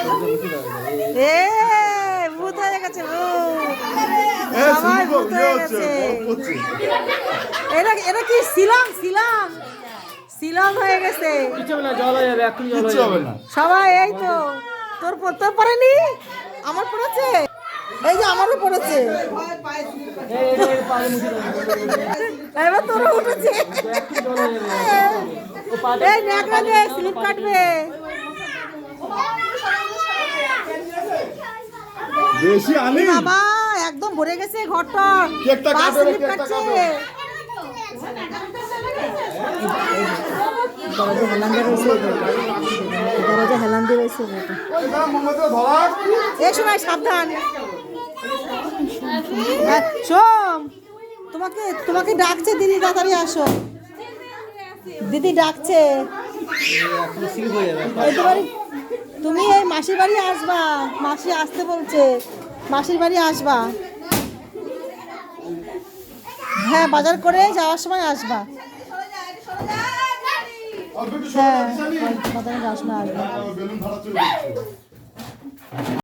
এ ভূত হয়ে গেছে, সবাই ভূত হয়ে গেছে। এটা কি শিলং? শিলং শিলং হয়ে গেছে সবাই। এই তো তোর পড়তে পারেনি, আমার পড়েছে, এই যে আমারও পড়েছে, এবার তোরও উঠেছে। এই ন্যাকড়া দে, স্লিপ কাটবে। বেশি আনি বাবা, একদম ভরে গেছে ঘরটা, পা স্লিপ কাটছে। দরজা হেলান দিয়ে রয়েছে, দরজা হেলান দিয়ে রয়েছে। এই সময় সাবধান। সোম, তোমাকে তোমাকে ডাকছে দিদি, তাড়াতাড়ি আসো, দিদি ডাকছে। তুমি এই মাসির বাড়ি আসবা, মাসি আসতে বলছে, মাসির বাড়ি আসবা। হ্যাঁ, বাজার করে যাওয়ার সময় আসবা। হ্যাঁ, বাজারে যাওয়ার সময় আসবা।